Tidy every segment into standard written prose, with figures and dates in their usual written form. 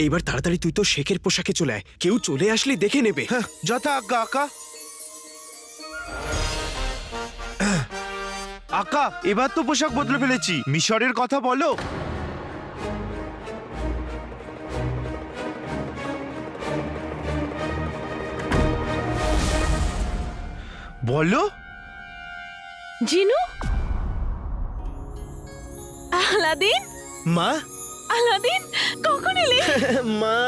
এইবার তাড়াতাড়ি তুই তো শেখের পোশাকে চলে আয়, কেউ চলে আসলে দেখে নেবে। হ্যাঁ, যথা আজ্ঞা আকা। আকা, এবার তো পোশাক বদলে ফেলেছি, মিশরের কথা বলো। বলো। জিনু, আলাদিন, মা, আলাদিন, কখন এলি? মা,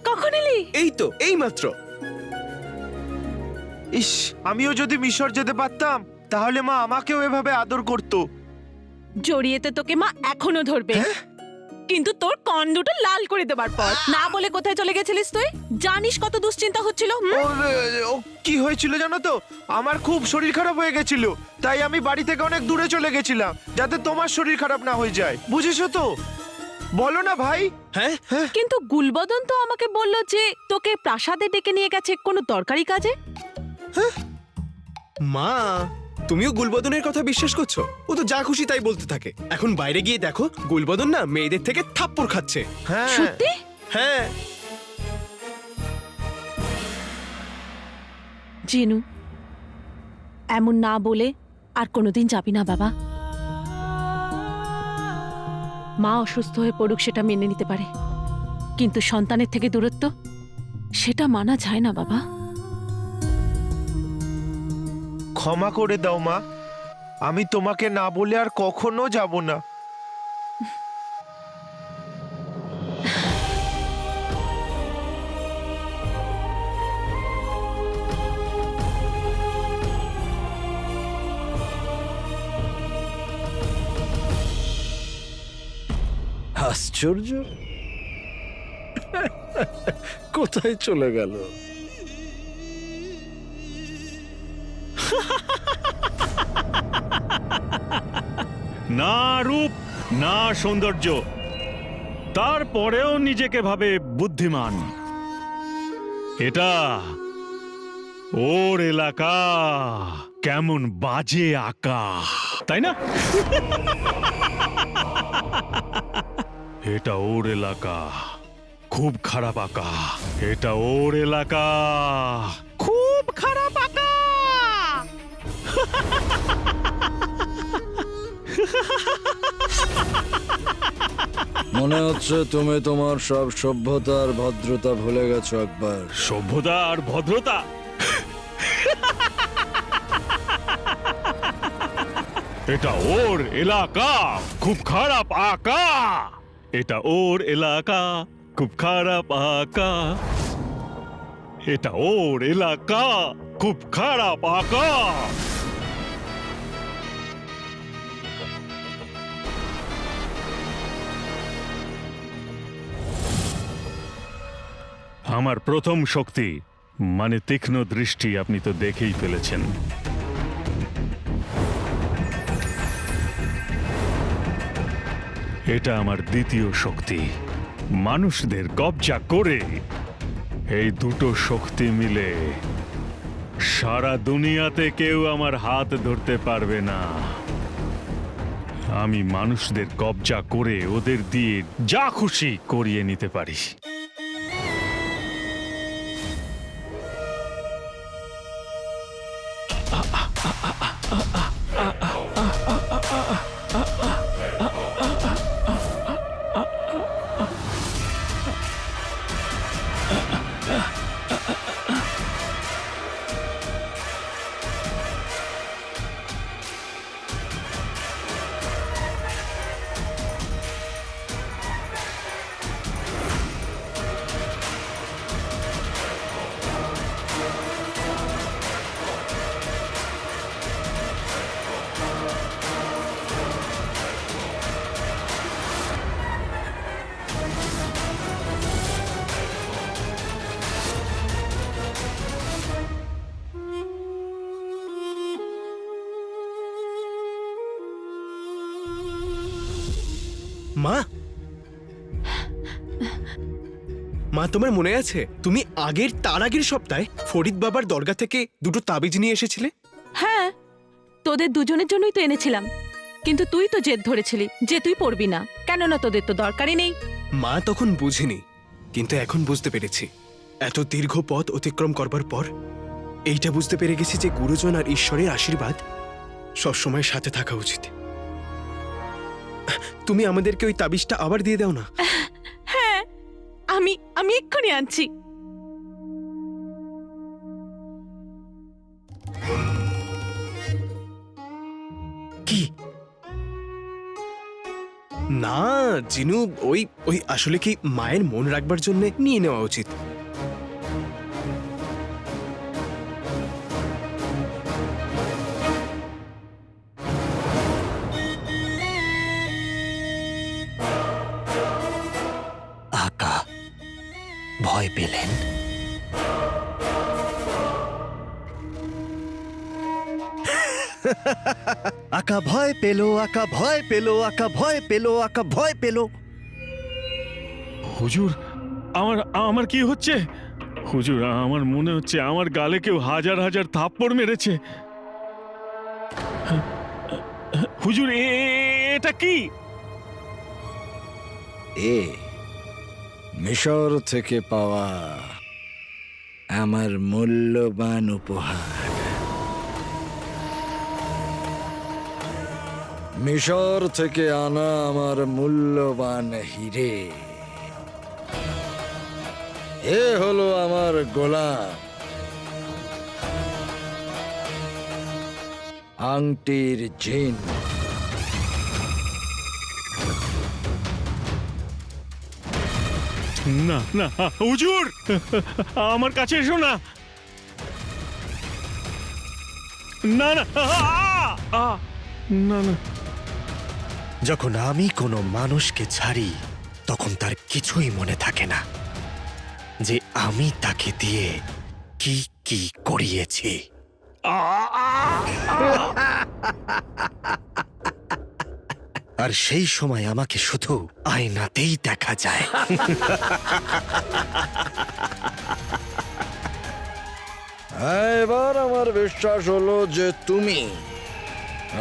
কখন এলি? এই তো এই মাত্র। ইস, আমিও যদি মিশর যেতে পারতাম তাহলে মা আমাকেও এভাবে আদর করতো। জড়িয়েতে তোকে মা এখনো ধরবে, কিন্তু তোর কান দুটো লাল করে দেবার পর। না বলে কোথায় চলে গেছিলিস তুই? জানিস কত দুশ্চিন্তা হচ্ছিল? ও কি হয়েছিল জানো তো, আমার খুব শরীর খারাপ হয়ে গেছিল, তাই আমি বাড়ি থেকে অনেক দূরে চলে গেছিলাম, যাতে তোমার শরীর খারাপ না হয়ে যায়, বুঝেছো তো? বলো না ভাই। হ্যাঁ, কিন্তু গুলবদন তো আমাকে বলল যে তোকে প্রাসাদে ডেকে নিয়ে গেছে কোনো দরকারি কাজে। মা, তুমিও গুলবদনের কথা বিশ্বাস করছো? ও তো যা খুশি তাই বলতে থাকে। এখন বাইরে গিয়ে দেখো, গুলবদন না মেয়েদের থেকে থাপ্পড় খাচ্ছে। হ্যাঁ সত্যি? হ্যাঁ। জিনু, এমন না বলে আর কোনোদিন যাবি না বাবা। মা অসুস্থ হয়ে পড়ুক সেটা মেনে নিতে পারে, কিন্তু সন্তানের থেকে দূরত্ব সেটা মানা যায় না বাবা। ক্ষমা করে দাও মা, আমি তোমাকে না বলে আর কখনো যাব না। আশ্চর্য, কোথায় চলে গেল? না রূপ না সৌন্দর্য, তারপরেও নিজেকে ভাবে বুদ্ধিমান। এটা ওর এলাকা, কেমন বাজে আঁকা, তাই না? এটা ওর এলাকা, খুব খারাপ আঁকা। এটা ওর এলাকা, খুব খারাপ আঁকা। মনে হচ্ছে তুমি তোমার সব সভ্যতা আর ভদ্রতা ভুলে গেছো একবার। সভ্যতা আর ভদ্রতা? এটা ওর এলাকা, খুব খারাপ আঁকা। এটা ওর এলাকা, খুব খারাপ আঁকা। এটা ওর এলাকা, খুব খারাপ আঁকা। আমার প্রথম শক্তি মানে তীক্ষ্ণ দৃষ্টি আপনি তো দেখেই ফেলেছেন। এটা আমার দ্বিতীয় শক্তি, মানুষদের কবজা করে। এই দুটো শক্তি মিলে সারা দুনিয়াতে কেউ আমার হাত ধরতে পারবে না। আমি মানুষদের কবজা করে ওদের দিয়ে যা খুশি করিয়ে নিতে পারি। মা, মা তোমার মনে আছে তুমি তার আগের সপ্তাহে ফরিদ বাবার দরগা থেকে দুটো তাবিজ নিয়ে এসেছিলে? হ্যাঁ, তোদের দুজনের জন্যই তো এনেছিলাম। কিন্তু তুই তো জেদ ধরেছিলি যে তুই পড়বি না, কেননা তোদের তো দরকারই নেই। মা তখন বুঝিনি, কিন্তু এখন বুঝতে পেরেছি। এত দীর্ঘ পথ অতিক্রম করবার পর এইটা বুঝতে পেরে গেছি যে গুরুজন আর ঈশ্বরের আশীর্বাদ সবসময় সাথে থাকা উচিত। তুমি আমাদেরকে ওই তাবিজটা আবার দিয়ে দাও না। হ্যাঁ, আমি এক্ষুনি আনছি। কি? না জিনু, ওই ওই আসলে কি মায়ের মন রাখবার জন্য নিয়ে নেওয়া উচিত। আকা ভয় পেলেন? আকা ভয় পেল, আকা ভয় পেল, আকা ভয় পেল, আকা ভয় পেল। হুজুর, আমার আমার কি হচ্ছে? হুজুর, আমার মনে হচ্ছে আমার গালে কেউ হাজার হাজার থাপ্পড় মেরেছে। হুজুর, এটা কি? এ মিশর থেকে পাওয়া আমার মূল্যবান উপহার। মিশর থেকে আনা আমার মূল্যবান হিরে। এ হলো আমার গোলাম, আংটির জিন। না না হুজুর, আমার কাছে এসো না। না না না না। যখন আমি কোনো মানুষকে ছাড়ি তখন তার কিছুই মনে থাকে না যে আমি তাকে দিয়ে কি কি করিয়েছি। আর সেই সময় আমাকে শুধু আয়নাতেই দেখা যায়। এবার আমার বিশ্বাস হলো যে তুমি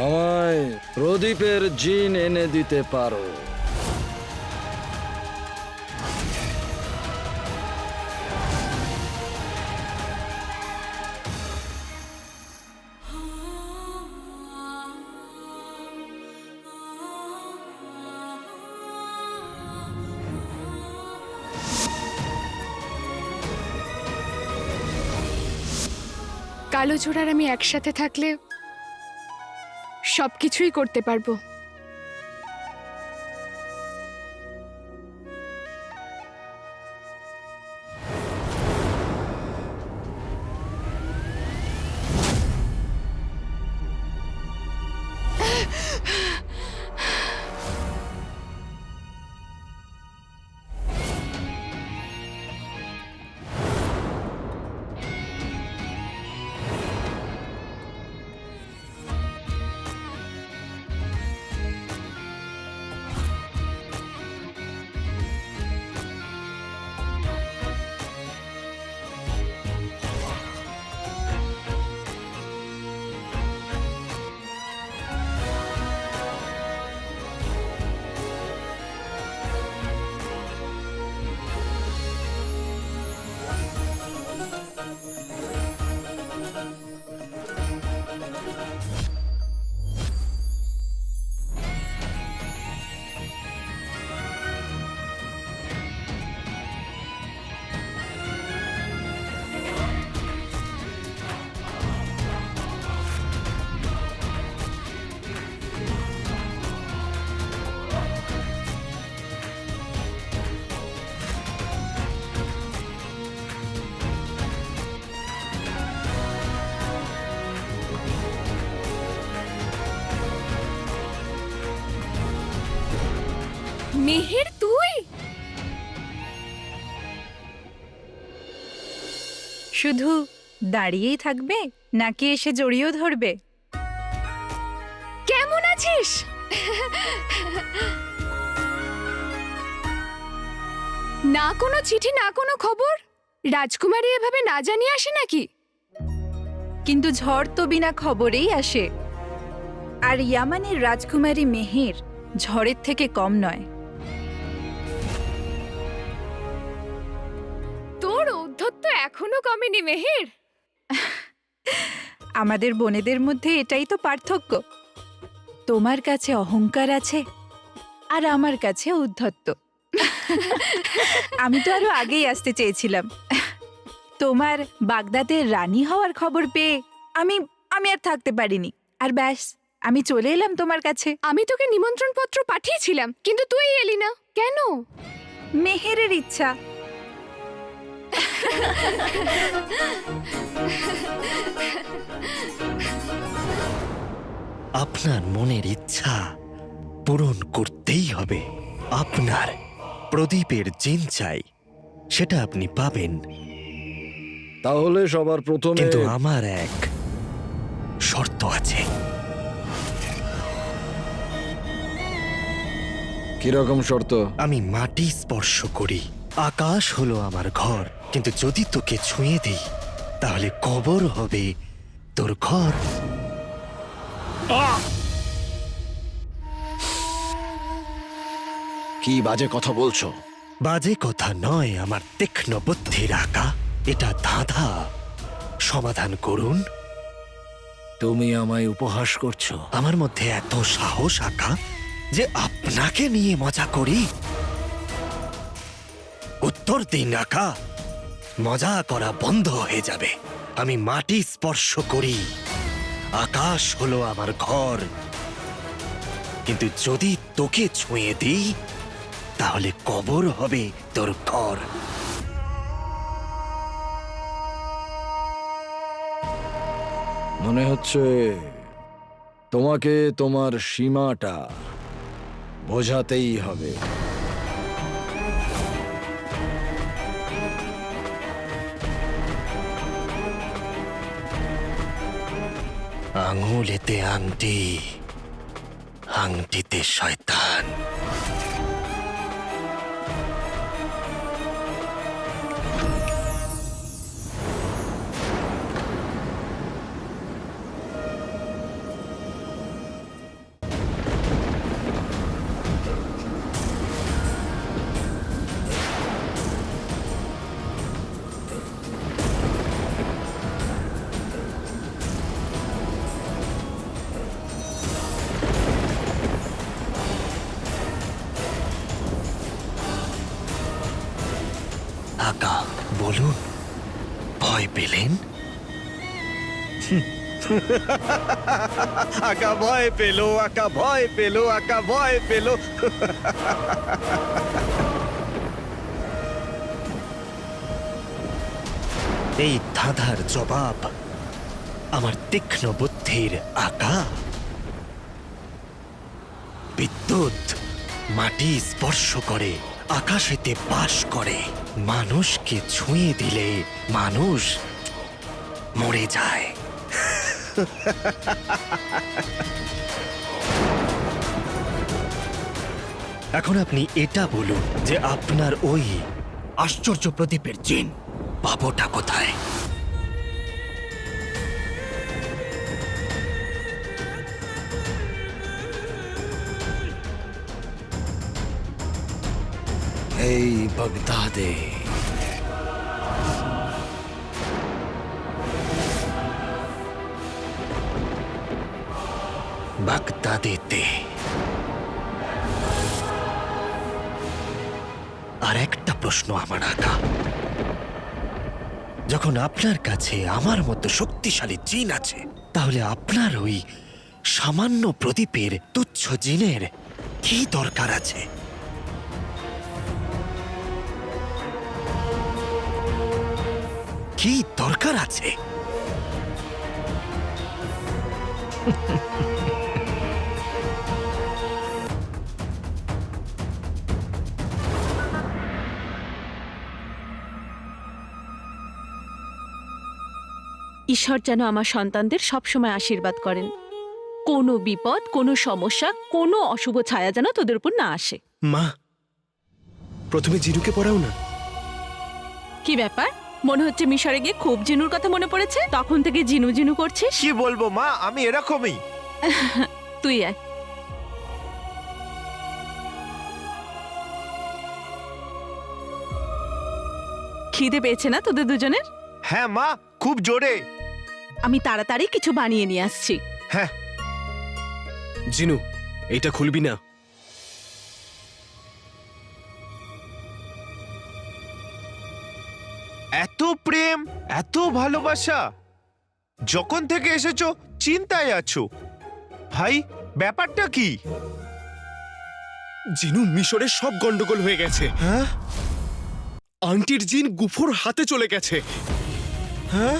আমায় প্রদীপের জিন এনে দিতে পারো। কালোচূড় আর আমি একসাথে থাকলে সবকিছুই করতে পারবো। মেহের, তুই? শুধু দাঁড়িয়েই থাকবে নাকি এসে জড়িয়েও ধরবে? কেমন আছিস? না কোনো চিঠি, না কোনো খবর। রাজকুমারী এভাবে না জানিয়ে আসে নাকি? কিন্তু ঝড় তো বিনা খবরেই আসে। আর ইয়ামানের রাজকুমারী মেহের ঝড়ের থেকে কম নয়। তোর ঔদ্ধত্য এখনো কমেনি মেহের। আমাদের বোনেদের মধ্যে এটাই তো পার্থক্য। তোমার কাছে অহংকার আছে আর আমার কাছে উদ্ধত্ত। আমি তো আরো আগেই আসতে চেয়েছিলাম। তোমার বাগদাদের রানী হওয়ার খবর পেয়ে আমি আমি আর থাকতে পারিনি, আর ব্যাস আমি চলে এলাম তোমার কাছে। আমি তোকে নিমন্ত্রণ পত্র পাঠিয়েছিলাম, কিন্তু তুই এলি না কেন? মেহেরের ইচ্ছা। আপনার মনের ইচ্ছা পূরণ করতেই হবে। আপনার প্রদীপের জিন চাই, সেটা আপনি পাবেন, তাহলে সবার প্রথমে কিন্তু আমার এক শর্ত আছে। কিরকম শর্ত? আমি মাটি স্পর্শ করি, আকাশ হলো আমার ঘর, কিন্তু যদি তোকে ছুঁয়ে দিই তাহলে কবর হবে তোর ঘর। কি বাজে কথা বলছো? বাজে কথা নয়, আমার তীক্ষ্ণ বুদ্ধির আঁকা এটা ধাঁধা। সমাধান করুন। তুমি আমায় উপহাস করছো? আমার মধ্যে এত সাহস আঁকা যে আপনাকে নিয়ে মজা করি? উত্তর দিন আঁকা, মজা করা বন্ধ হয়ে যাবে। আমি মাটি স্পর্শ করি, আকাশ হলো আমার ঘর, কিন্তু যদি তোকে ছুঁয়ে দিই তাহলে কবর হবে তোর ঘর। মনে হচ্ছে তোমাকে তোমার সীমাটা বোঝাতেই হবে। আঙুলেতে আংটি, আংটিতে শয়তান। আকা বলুন, ভয় পেলেন? আকা ভয় পেল, আকা ভয় পেল, আকা ভয় পেল। এই ধাঁধার জবাব আমার তীক্ষ্ণ বুদ্ধির আকা। বিদ্যুৎ মাটি স্পর্শ করে, আকাশেতে বাস করে। মানুষকে ছুঁয়ে দিলে মানুষ মরে যায়। এখন আপনি এটা বলুন যে আপনার ওই আশ্চর্য প্রদীপের জিন পাবোটা কোথায়? এই বাগদাদে। বাগদাদেতে। আর একটা প্রশ্ন আমার আকা, যখন আপনার কাছে আমার মতো শক্তিশালী জিন আছে, তাহলে আপনার ওই সামান্য প্রদীপের তুচ্ছ জিনের কি দরকার আছে? কি দরকার আছে? ঈশ্বর যেন আমার সন্তানদের সবসময় আশীর্বাদ করেন। কোনো বিপদ, কোনো সমস্যা, কোনো অশুভ ছায়া যেন তোদের উপর না আসে। মা, প্রথমে জিনুকে পড়াও না। কি ব্যাপার? মনে হচ্ছে মিশরে গিয়ে খুব জিনুর কথা মনে পড়েছে, তখন থেকে জিনু জিনু করছিস। কি বলবো মা, আমি এরকমই। তুই আয়। খিদে পেয়েছে না তোদের দুজনের? হ্যাঁ মা, খুব জোরে। আমি তাড়াতাড়ি কিছু বানিয়ে নিয়ে আসছি। হ্যাঁ। জিনু, এইটা খুলবি না। এত প্রেম, এত ভালোবাসা, যখন থেকে এসেছো চিন্তায় আছো। ভাই, ব্যাপারটা কি? জিনু, মিশরের সব গন্ডগোল হয়ে গেছে। হ্যাঁ আংটির জিন গুফোর হাতে চলে গেছে। হ্যাঁ,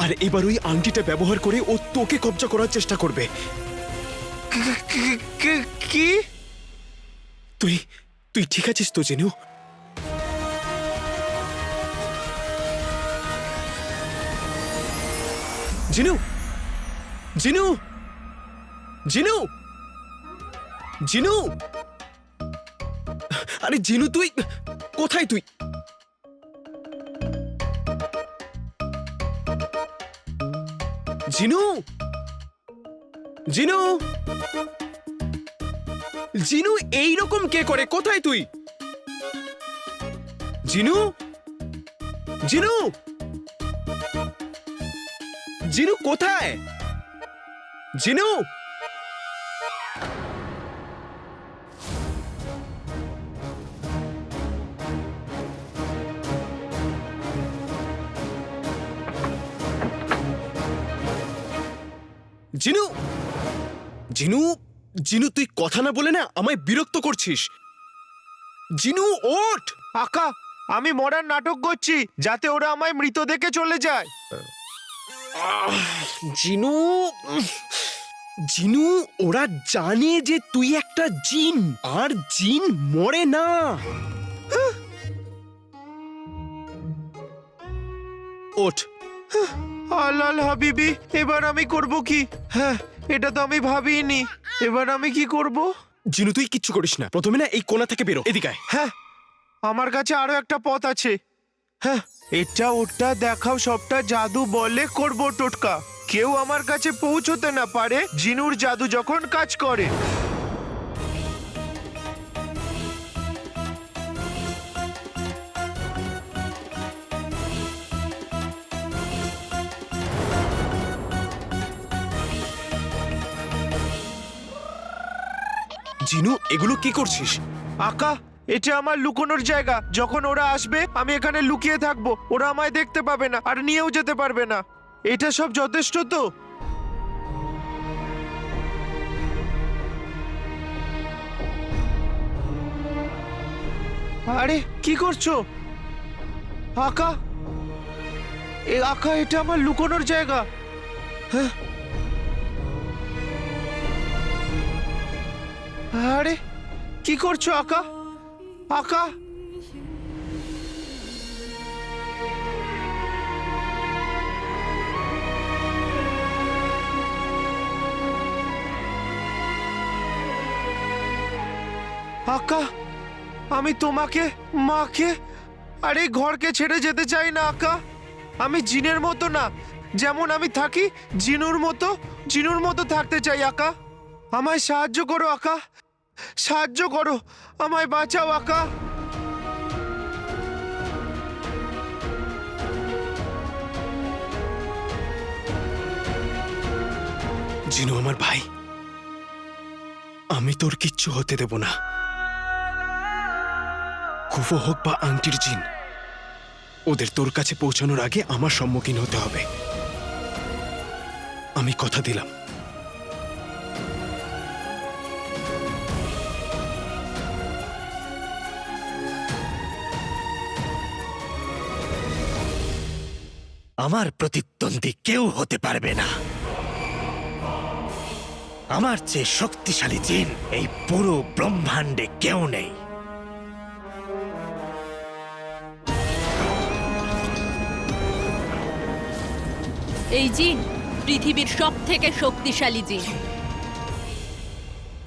আর এবার ওই আংটিটা ব্যবহার করে ও তোকে কবজা করার চেষ্টা করবে। কি? তুই তুই ঠিক আছিস তো জিনু? জিনু, জিনু, জিনু, জিনু, আরে জিনু, তুই কোথায়? তুই জিনু, জিনু, জিনু, এইরকম কে করে? কোথায় তুই? জিনু, জিনু, জিনু কোথায়? জিনু, জিনু, জিনু, জিনু, তুই কথা না বলে না আমায় বিরক্ত করছিস। জিনু, ওঠ। আকা, আমি মরার নাটক করছি যাতে ওরা আমায় মৃত দেখে চলে যায়। জিনু, জিনু, ওরা জানে যে তুই একটা জিন, আর জিন মরে না। ওঠ। আলাল হাবিবি, এবার আমি করব কি? হ্যাঁ, এটা তো আমি ভাবিনি। এবার আমি কি করব? জিনু, তুই কিচ্ছু করিস না। প্রথমে না এই কোণা থেকে বেরো, এদিকে আয়। হ্যাঁ, আমার কাছে আরো একটা পথ আছে। হ্যাঁ, এটা ওটা দেখাও, সবটা জাদু বলে করব টোটকা। কেউ আমার কাছে পৌঁছতে না পারে জিনুর জাদু যখন কাজ করে। জিনু, এগুলো কি করছিস? আকা, এটা আমার লুকোনোর জায়গা। যখন ওরা আসবে আমি এখানে লুকিয়ে থাকবো। ওরা আমায় দেখতে পাবে না আর নিয়েও যেতে পারবে না। এটা সব যথেষ্ট তো? আরে কি করছো আকা? আকা, এটা আমার লুকোনোর জায়গা। হ্যাঁ, আরে কি করছো আকা? আকা, আকা, আমি তোমাকে, মাকে আর এই ঘরকে ছেড়ে যেতে চাই না আকা। আমি জিনের মতো না, যেমন আমি থাকি জিনুর মতো থাকতে চাই আকা। আমায় সাহায্য করো আকা, সাহায্য করো, আমায় বাঁচাও আকা। জিনু আমার ভাই, আমি তোর কিচ্ছু হতে দেব না। কুফো হোক বা আংটির জিন, ওদের তোর কাছে পৌঁছানোর আগে আমার সম্মুখীন হতে হবে। আমি কথা দিলাম। আমার প্রতিদ্বন্দ্বী কেউ হতে পারবে না। আমার চেয়ে শক্তিশালী জিন এই পুরো ব্রহ্মাণ্ডে কেউ নেই। এই জিন পৃথিবীর সবথেকে শক্তিশালী জিন।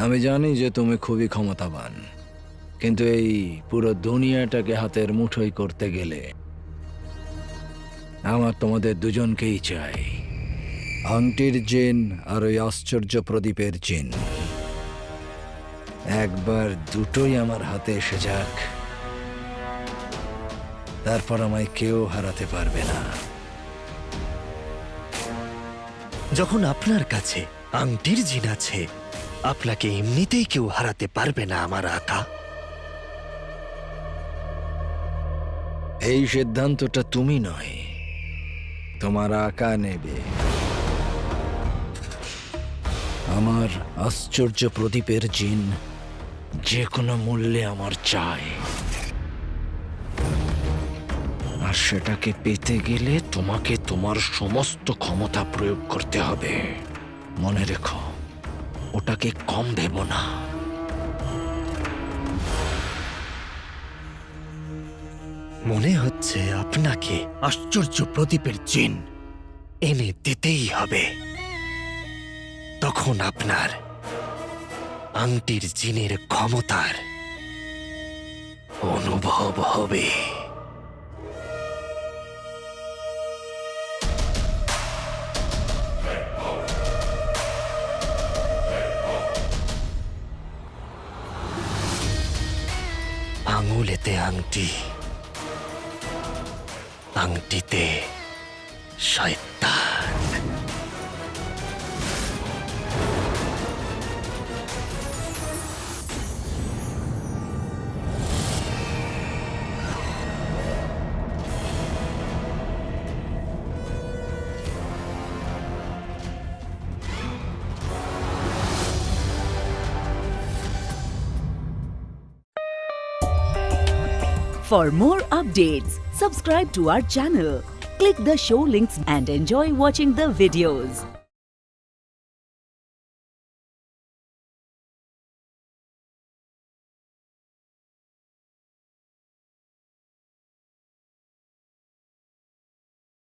আমি জানি যে তুমি খুবই ক্ষমতাবান, কিন্তু এই পুরো দুনিয়াটাকে হাতের মুঠোয় করতে গেলে আমার তোমাদের দুজনকেই চাই, আংটির জিন আর ওই আশ্চর্য প্রদীপের জিন। একবার দুটোই আমার হাতে এসে যাক, তারপর আমায় কেউ হারাতে পারবে না। যখন আপনার কাছে আংটির জিন আছে, আপনাকে এমনিতেই কেউ হারাতে পারবে না আমার আকা। এই সিদ্ধান্তটা তুমি নয়, তোমার আকা নেবে। আমার আশ্চর্য প্রদীপের জিন যে কোনো মূল্যে আমার চাই, আর সেটাকে পেতে গেলে তোমাকে তোমার সমস্ত ক্ষমতা প্রয়োগ করতে হবে। মনে রেখো, ওটাকে কম ভেবো না। মনে হচ্ছে আপনাকে আশ্চর্য প্রদীপের জিন এনে দিতেই হবে। তখন আপনার আংটির জিনের ক্ষমতার অনুভব হবে। আঙুলেতে আংটি, আংটিতে শয়তান। For more updates, subscribe to our channel, click the show links and enjoy watching the videos.